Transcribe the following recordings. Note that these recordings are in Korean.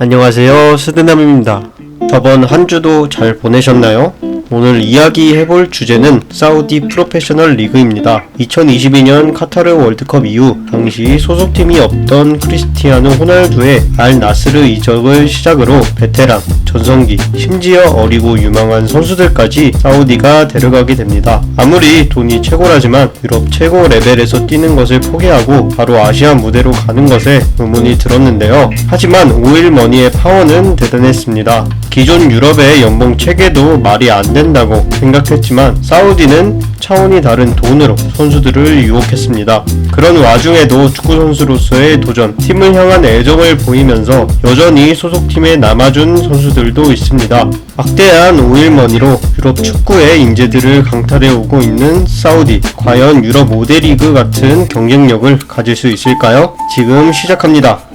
안녕하세요, 스드남입니다. 저번 한 주도 잘 보내셨나요? 오늘 이야기해볼 주제는 사우디 프로페셔널 리그입니다. 2022년 카타르 월드컵 이후 당시 소속팀이 없던 크리스티아누 호날두의 알 나스르 이적을 시작으로 베테랑, 전성기, 심지어 어리고 유망한 선수들까지 사우디가 데려가게 됩니다. 아무리 돈이 최고라지만 유럽 최고 레벨에서 뛰는 것을 포기하고 바로 아시아 무대로 가는 것에 의문이 들었는데요. 하지만 오일머니의 파워는 대단했습니다. 기존 유럽의 연봉 체계도 말이 안 된다고 생각했지만 사우디는 차원이 다른 돈으로 선수들을 유혹했습니다. 그런 와중에도 축구선수로서의 도전, 팀을 향한 애정을 보이면서 여전히 소속팀에 남아준 선수들도 있습니다. 막대한 오일머니로 유럽 축구의 인재들을 강탈해오고 있는 사우디, 과연 유럽 5대 리그 같은 경쟁력을 가질 수 있을까요? 지금 시작합니다.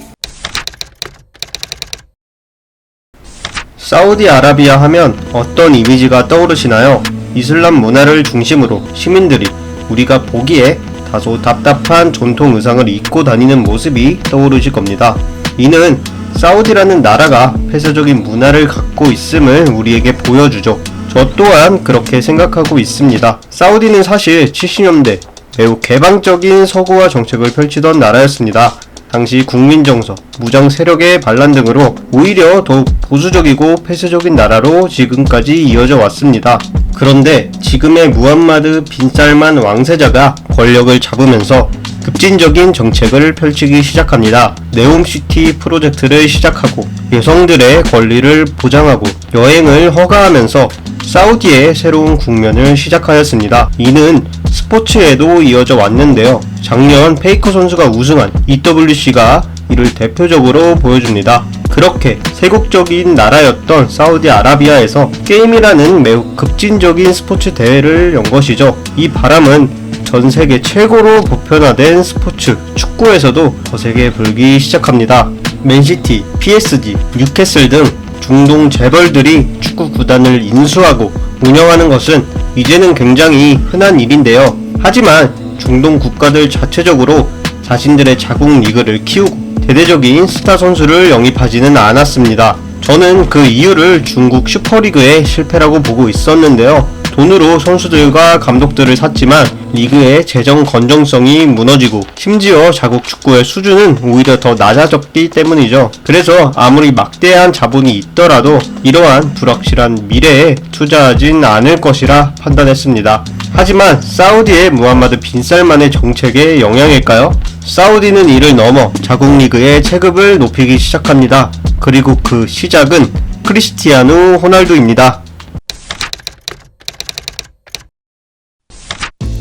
사우디아라비아 하면 어떤 이미지가 떠오르시나요? 이슬람 문화를 중심으로 시민들이 우리가 보기에 다소 답답한 전통 의상을 입고 다니는 모습이 떠오르실 겁니다. 이는 사우디라는 나라가 폐쇄적인 문화를 갖고 있음을 우리에게 보여주죠. 저 또한 그렇게 생각하고 있습니다. 사우디는 사실 70년대 매우 개방적인 서구화 정책을 펼치던 나라였습니다. 당시 국민정서, 무장 세력의 반란 등으로 오히려 더욱 보수적이고 폐쇄적인 나라로 지금까지 이어져 왔습니다. 그런데 지금의 무함마드 빈 살만 왕세자가 권력을 잡으면서 급진적인 정책을 펼치기 시작합니다. 네옴시티 프로젝트를 시작하고 여성들의 권리를 보장하고 여행을 허가하면서 사우디의 새로운 국면을 시작하였습니다. 이는 스포츠에도 이어져 왔는데요. 작년 페이커 선수가 우승한 EWC가 이를 대표적으로 보여줍니다. 그렇게 세국적인 나라였던 사우디아라비아에서 게임이라는 매우 급진적인 스포츠 대회를 연 것이죠. 이 바람은 전 세계 최고로 보편화된 스포츠, 축구에서도 거세게 불기 시작합니다. 맨시티, PSG, 뉴캐슬 등 중동 재벌들이 축구 구단을 인수하고 운영하는 것은 이제는 굉장히 흔한 일인데요. 하지만 중동 국가들 자체적으로 자신들의 자국 리그를 키우고 대대적인 스타 선수를 영입하지는 않았습니다. 저는 그 이유를 중국 슈퍼리그의 실패라고 보고 있었는데요. 돈으로 선수들과 감독들을 샀지만 리그의 재정 건전성이 무너지고 심지어 자국 축구의 수준은 오히려 더 낮아졌기 때문이죠. 그래서 아무리 막대한 자본이 있더라도 이러한 불확실한 미래에 투자하진 않을 것이라 판단했습니다. 하지만 사우디의 무함마드 빈 살만의 정책의 영향일까요? 사우디는 이를 넘어 자국 리그의 체급을 높이기 시작합니다. 그리고 그 시작은 크리스티아누 호날두입니다.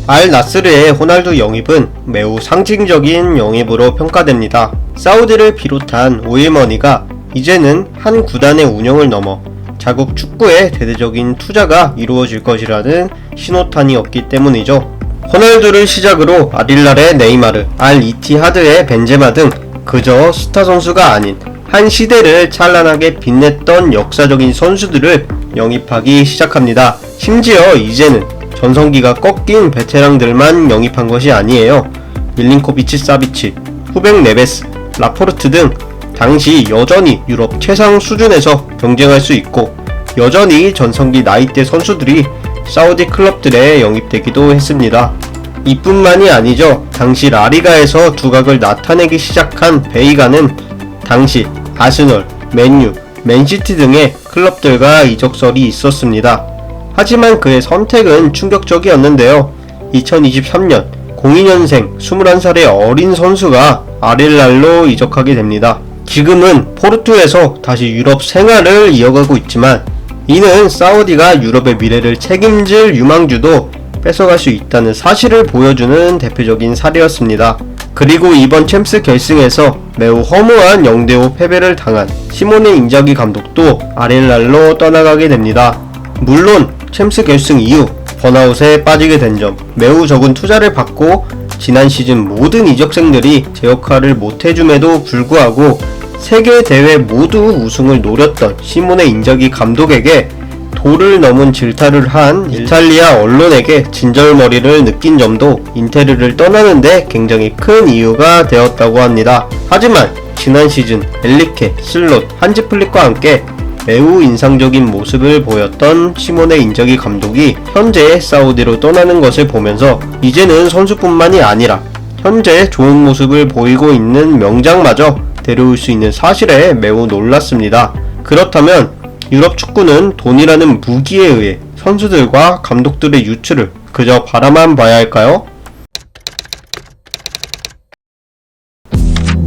알 나스르의 호날두 영입은 매우 상징적인 영입으로 평가됩니다. 사우디를 비롯한 오일머니가 이제는 한 구단의 운영을 넘어 자국 축구에 대대적인 투자가 이루어질 것이라는 신호탄이었기 때문이죠. 호날두를 시작으로 아릴랄의 네이마르, 알 이티하드의 벤제마 등 그저 스타 선수가 아닌 한 시대를 찬란하게 빛냈던 역사적인 선수들을 영입하기 시작합니다. 심지어 이제는 전성기가 꺾인 베테랑들만 영입한 것이 아니에요. 밀린코비치 사비치, 후백 네베스, 라포르트 등 당시 여전히 유럽 최상 수준에서 경쟁할 수 있고 여전히 전성기 나이대 선수들이 사우디 클럽들에 영입되기도 했습니다. 이뿐만이 아니죠. 당시 라리가에서 두각을 나타내기 시작한 베이가는 당시 아스널, 맨유, 맨시티 등의 클럽들과 이적설이 있었습니다. 하지만 그의 선택은 충격적이었는데요. 2023년 02년생 21살의 어린 선수가 아릴랄로 이적하게 됩니다. 지금은 포르투에서 다시 유럽 생활을 이어가고 있지만 이는 사우디가 유럽의 미래를 책임질 유망주도 뺏어갈 수 있다는 사실을 보여주는 대표적인 사례였습니다. 그리고 이번 챔스 결승에서 매우 허무한 0대5 패배를 당한 시모네 인자기 감독도 아릴랄로 떠나가게 됩니다. 물론 챔스 결승 이후 번아웃에 빠지게 된 점, 매우 적은 투자를 받고 지난 시즌 모든 이적생들이 제 역할을 못해줌에도 불구하고 세계 대회 모두 우승을 노렸던 시모네 인자기 감독에게 도를 넘은 질타를 한 이탈리아 언론에게 진절머리를 느낀 점도 인테르를 떠나는데 굉장히 큰 이유가 되었다고 합니다. 하지만 지난 시즌 엘리케, 슬롯, 한지플릭과 함께 매우 인상적인 모습을 보였던 시몬의 인자기 감독이 현재 사우디로 떠나는 것을 보면서 이제는 선수뿐만이 아니라 현재 좋은 모습을 보이고 있는 명장마저 데려올 수 있는 사실에 매우 놀랐습니다. 그렇다면 유럽 축구는 돈이라는 무기에 의해 선수들과 감독들의 유출을 그저 바라만 봐야 할까요?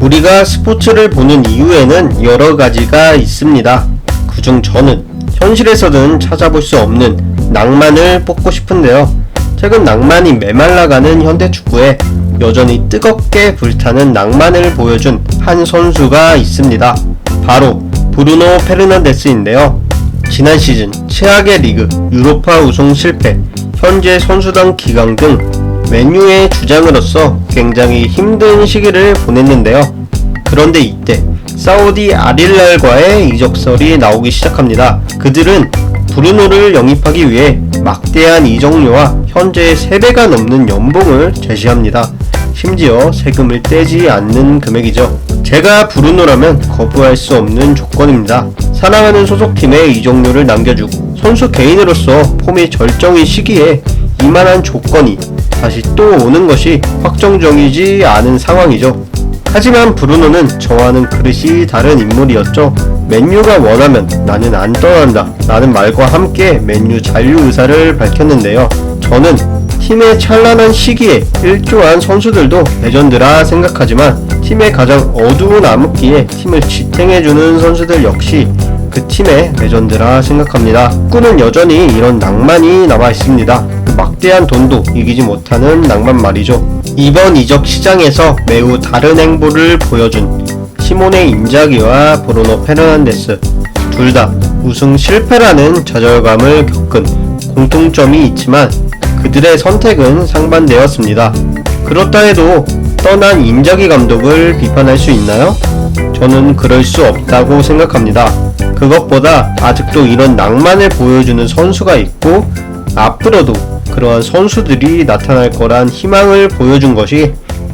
우리가 스포츠를 보는 이유에는 여러 가지가 있습니다. 그중 저는 현실에서는 찾아볼 수 없는 낭만을 뽑고 싶은데요. 최근 낭만이 메말라가는 현대축구에 여전히 뜨겁게 불타는 낭만을 보여준 한 선수가 있습니다. 바로 브루노 페르난데스인데요. 지난 시즌 최악의 리그, 유로파 우승 실패, 현재 선수단 기강 등 맨유의 주장으로서 굉장히 힘든 시기를 보냈는데요. 그런데 이때 사우디 알힐랄과의 이적설이 나오기 시작합니다. 그들은 브루노를 영입하기 위해 막대한 이적료와 현재의 3배가 넘는 연봉을 제시합니다. 심지어 세금을 떼지 않는 금액이죠. 제가 브루노라면 거부할 수 없는 조건입니다. 사랑하는 소속팀에 이적료를 남겨주고 선수 개인으로서 폼이 절정인 시기에 이만한 조건이 다시 또 오는 것이 확정적이지 않은 상황이죠. 하지만 브루노는 저와는 그릇이 다른 인물이었죠. 맨유가 원하면 나는 안 떠난다 라는 말과 함께 맨유 잔류 의사를 밝혔는데요. 저는 팀의 찬란한 시기에 일조한 선수들도 레전드라 생각하지만 팀의 가장 어두운 암흑기에 팀을 지탱해주는 선수들 역시 그 팀의 레전드라 생각합니다. 축구는 여전히 이런 낭만이 남아있습니다. 그 막대한 돈도 이기지 못하는 낭만 말이죠. 이번 이적 시장에서 매우 다른 행보를 보여준 시몬의 인자기와 브루노 페르난데스 둘 다 우승 실패라는 좌절감을 겪은 공통점이 있지만 그들의 선택은 상반되었습니다. 그렇다 해도 떠난 인자기 감독을 비판할 수 있나요? 저는 그럴 수 없다고 생각합니다. 그것보다 아직도 이런 낭만을 보여주는 선수가 있고 앞으로도 그러한 선수들이 나타날 거란 희망을 보여준 것이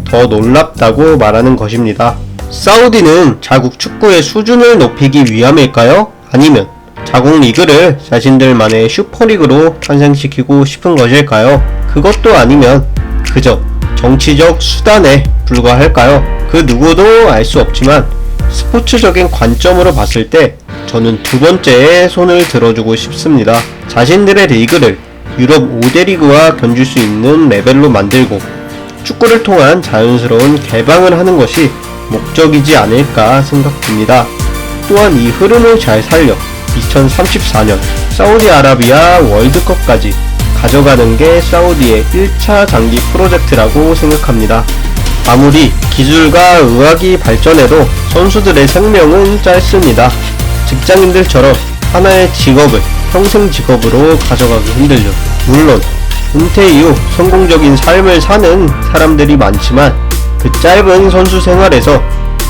더 놀랍다고 말하는 것입니다. 사우디는 자국 축구의 수준을 높이기 위함일까요? 아니면 자국 리그를 자신들만의 슈퍼리그로 탄생시키고 싶은 것일까요? 그것도 아니면 그저 정치적 수단에 불과할까요? 그 누구도 알 수 없지만 스포츠적인 관점으로 봤을 때 저는 두 번째에 손을 들어주고 싶습니다. 자신들의 리그를 유럽 5대 리그와 견줄 수 있는 레벨로 만들고 축구를 통한 자연스러운 개방을 하는 것이 목적이지 않을까 생각됩니다. 또한 이 흐름을 잘 살려 2034년 사우디아라비아 월드컵까지 가져가는 게 사우디의 1차 장기 프로젝트라고 생각합니다. 아무리 기술과 의학이 발전해도 선수들의 생명은 짧습니다. 직장인들처럼 하나의 직업을 평생 직업으로 가져가기 힘들죠. 물론 은퇴 이후 성공적인 삶을 사는 사람들이 많지만 그 짧은 선수 생활에서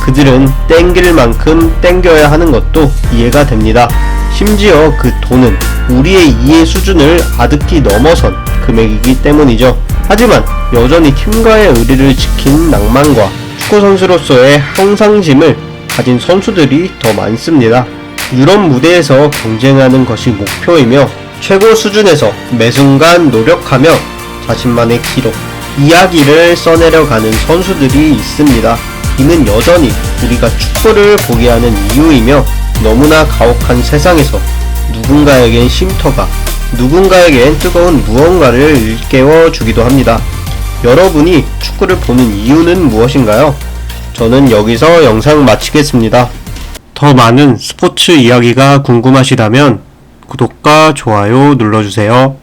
그들은 땡길 만큼 땡겨야 하는 것도 이해가 됩니다. 심지어 그 돈은 우리의 이해 수준을 아득히 넘어선 금액이기 때문이죠. 하지만 여전히 팀과의 의리를 지킨 낭만과 축구선수로서의 평상심을 가진 선수들이 더 많습니다. 유럽 무대에서 경쟁하는 것이 목표이며 최고 수준에서 매 순간 노력하며 자신만의 기록, 이야기를 써내려가는 선수들이 있습니다. 이는 여전히 우리가 축구를 보게 하는 이유이며 너무나 가혹한 세상에서 누군가에겐 쉼터가, 누군가에겐 뜨거운 무언가를 일깨워 주기도 합니다. 여러분이 축구를 보는 이유는 무엇인가요? 저는 여기서 영상 마치겠습니다. 더 많은 스포츠 이야기가 궁금하시다면 구독과 좋아요 눌러주세요.